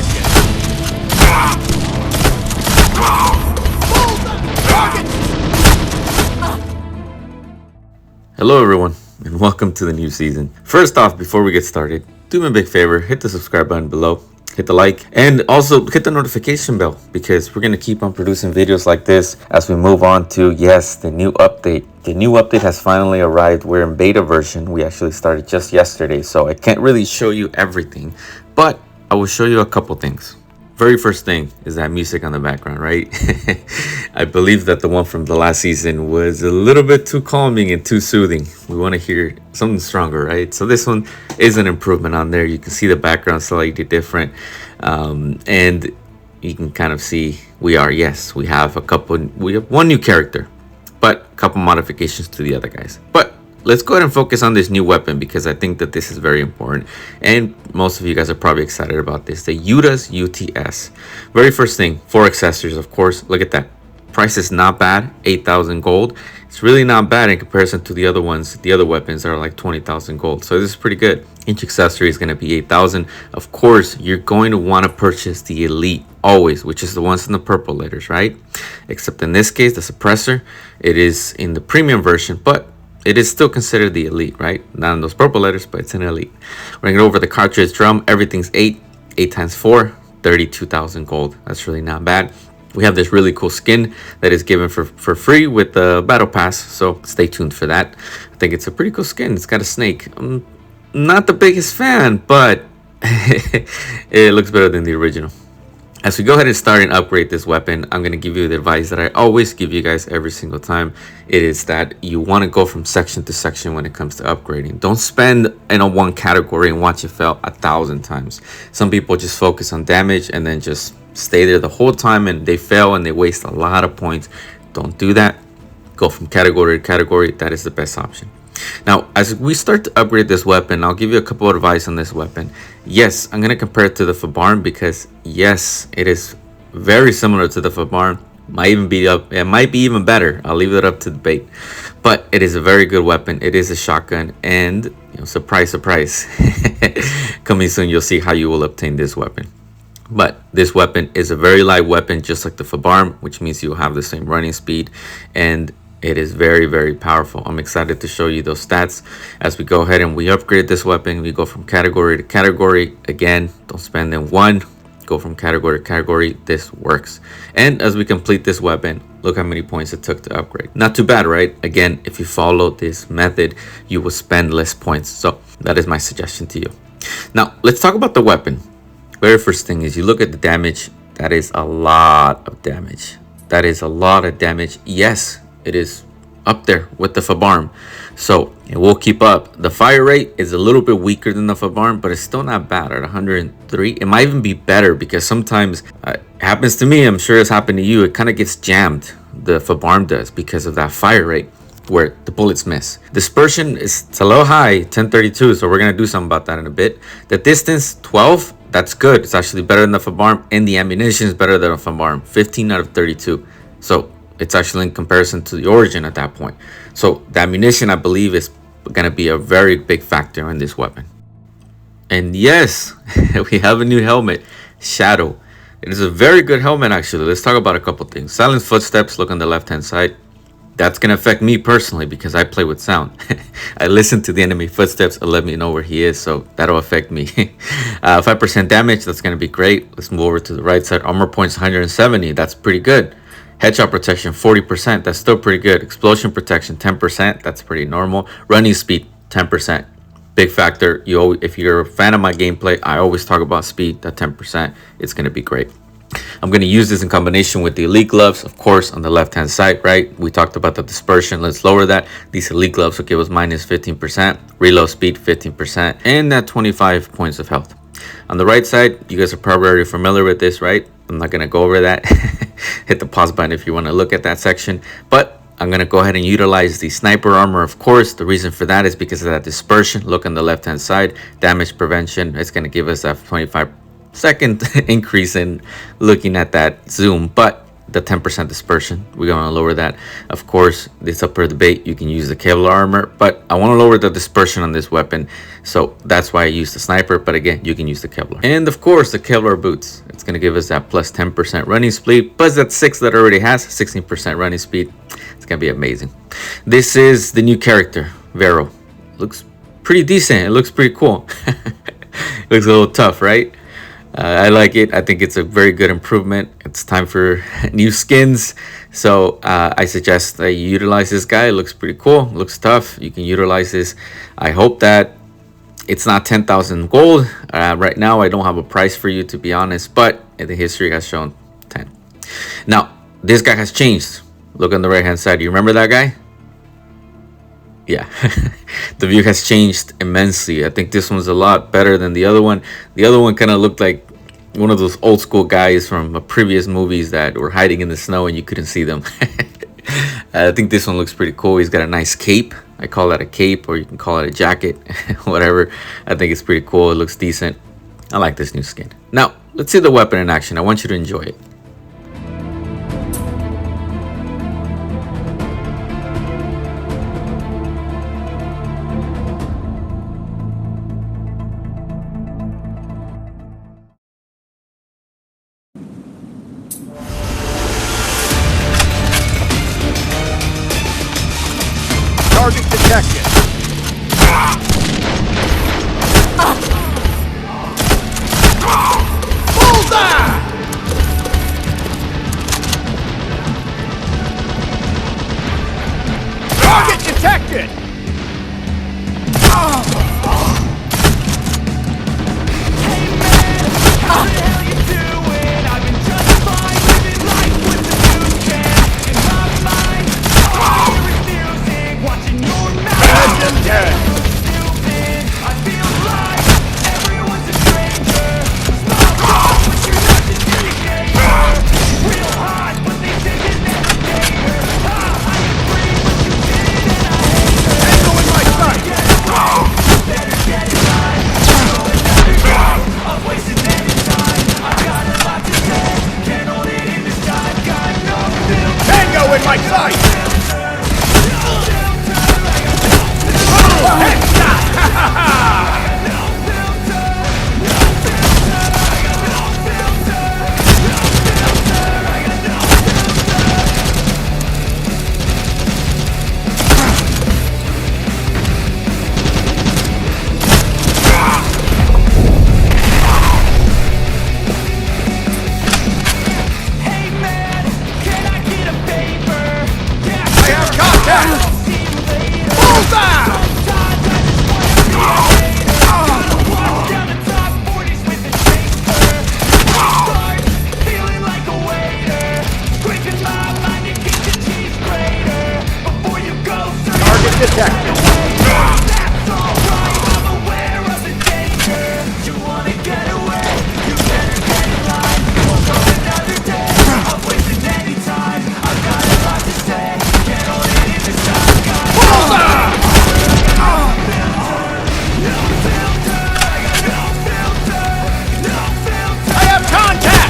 second. Hello everyone, and welcome to the new season. First off, before we get started, do me a big favor, hit the subscribe button below, hit the like, and also hit the notification bell, because we're going to keep on producing videos like this as we move on to, yes, the new update. The new update has finally arrived. We're in beta version. We actually started just yesterday, so I can't really show you everything, but I will show you a couple things. Very first thing is that music on the background, right? I believe that the one from the last season was a little bit too calming and too soothing. We want to hear something stronger, right? So this one is an improvement on there. You can see the background slightly different, and you can kind of see we have one new character, but a couple modifications to the other guys. But let's go ahead and focus on this new weapon, because I think that this is very important, and most of you guys are probably excited about this. The UTAS UTS. Very first thing, 4 accessories, of course. Look at that. Price is not bad, 8,000 gold. It's really not bad in comparison to the other ones. The other weapons are like 20,000 gold, so this is pretty good. Each accessory is going to be 8,000. Of course, you're going to want to purchase the elite always, which is the ones in the purple letters, right? Except in this case, the suppressor, it is in the premium version, but it is still considered the elite, right? Not in those purple letters, but it's an elite. We're gonna go over the cartridge drum. Everything's 8 times 4, 32,000 gold. That's really not bad. We have this really cool skin that is given for free with the battle pass, so stay tuned for that. I think it's a pretty cool skin. It's got a snake. I'm not the biggest fan, but it looks better than the original. As we go ahead and start and upgrade this weapon, I'm going to give you the advice that I always give you guys every single time. It is that you want to go from section to section when it comes to upgrading. Don't spend in one category and watch it fail 1,000 times. Some people just focus on damage and then just stay there the whole time, and they fail and they waste a lot of points. Don't do that. Go from category to category. That is the best option. Now, as we start to upgrade this weapon, I'll give you a couple of advice on this weapon. Yes, I'm going to compare it to the Fabarm, because yes, it is very similar to the Fabarm. It might be even better. I'll leave it up to debate. But it is a very good weapon. It is a shotgun, and surprise, surprise. Coming soon, you'll see how you will obtain this weapon. But this weapon is a very light weapon, just like the Fabarm, which means you'll have the same running speed, and it is very, very powerful. I'm excited to show you those stats as we go ahead and we upgrade this weapon. We go from category to category. Again, don't spend in one. Go from category to category. This works. And as we complete this weapon, look how many points it took to upgrade. Not too bad, right? Again, if you follow this method, you will spend less points. So that is my suggestion to you. Now, let's talk about the weapon. Very first thing is you look at the damage. That is a lot of damage. That is a lot of damage. Yes, it is up there with the Fabarm, so it will keep up. The fire rate is a little bit weaker than the Fabarm, but it's still not bad at 103. It might even be better, because sometimes it happens to me. I'm sure it's happened to you. It kind of gets jammed. The Fabarm does, because of that fire rate where the bullets miss. Dispersion it's a little high, 1032, so we're gonna do something about that in a bit. The distance 12, that's good. It's actually better than the Fabarm, and the ammunition is better than the Fabarm, 15 out of 32. So it's actually in comparison to the origin at that point. So the ammunition, I believe, is going to be a very big factor in this weapon. And yes, we have a new helmet, Shadow. It is a very good helmet, actually. Let's talk about a couple things. Silent footsteps, look on the left-hand side. That's going to affect me personally, because I play with sound. I listen to the enemy footsteps. It'll let me know where he is, so that'll affect me. 5% damage, that's going to be great. Let's move over to the right side. Armor points 170, that's pretty good. Headshot protection 40%, that's still pretty good. Explosion protection 10%, that's pretty normal. Running speed 10%, big factor. If you're a fan of my gameplay, I always talk about speed. That 10%, it's going to be great. I'm going to use this in combination with the elite gloves, of course, on the left hand side, right? We talked about the dispersion. Let's lower that. These elite gloves will give us minus 15%, reload speed 15%, and that 25 points of health. On the right side, you guys are probably already familiar with this, right? I'm not going to go over that. Hit the pause button if you want to look at that section. But I'm going to go ahead and utilize the sniper armor, of course. The reason for that is because of that dispersion. Look on the left-hand side. Damage prevention. It's going to give us that 25-second increase in looking at that zoom. But the 10% dispersion. We're going to lower that. Of course, it's up for debate. You can use the Kevlar armor, but I want to lower the dispersion on this weapon. So that's why I use the sniper. But again, you can use the Kevlar. And of course, the Kevlar boots. It's going to give us that plus 10% running speed, plus that 6 that already has 16% running speed. It's going to be amazing. This is the new character, Vero. Looks pretty decent. It looks pretty cool. It looks a little tough, right? I like it. I think it's a very good improvement. It's time for new skins. So I suggest that you utilize this guy. It looks pretty cool. It looks tough. You can utilize this. I hope that it's not 10,000 gold. Right now, I don't have a price for you, to be honest. But the history has shown 10. Now, this guy has changed. Look on the right-hand side. You remember that guy? Yeah, the view has changed immensely. I think this one's a lot better than the other one. The other one kind of looked like one of those old school guys from previous movies that were hiding in the snow and you couldn't see them. I think this one looks pretty cool. He's got a nice cape. I call that a cape, or you can call it a jacket, whatever. I think it's pretty cool. It looks decent. I like this new skin. Now, let's see the weapon in action. I want you to enjoy it. Target detected. Bullseye! Target detected. In my sight! Detected. That's all right, I'm aware of the danger. You wanna get away, you better get in line. Won't go another day, I'm wasting any time. I've got a lot to say, can't hold it in the sky. Bullseye! No filter, I got no filter, no filter. I have contact!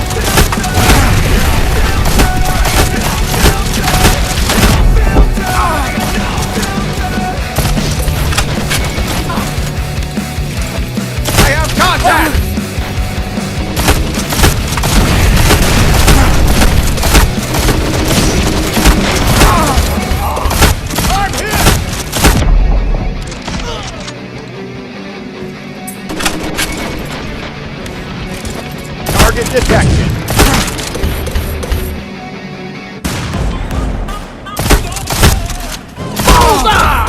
Target detected. Bullseye!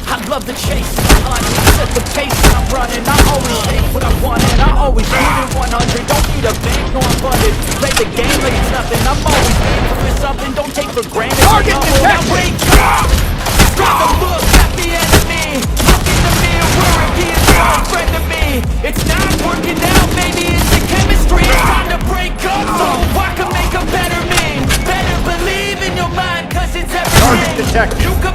I love the chase, set the pace and I'm running. I always take what I want and I always leave it 100. Don't need a bank, no I'm funded. Play the game like it's nothing. I'm always aiming for something. Don't take for granted. Target detected! Grab the look at the enemy. Look in the mirror and he is no friend to me. It's not working out, maybe it's the chemistry. It's time to break up so I can make a better me. Better believe in your mind, cause it's everything. Target detected. You can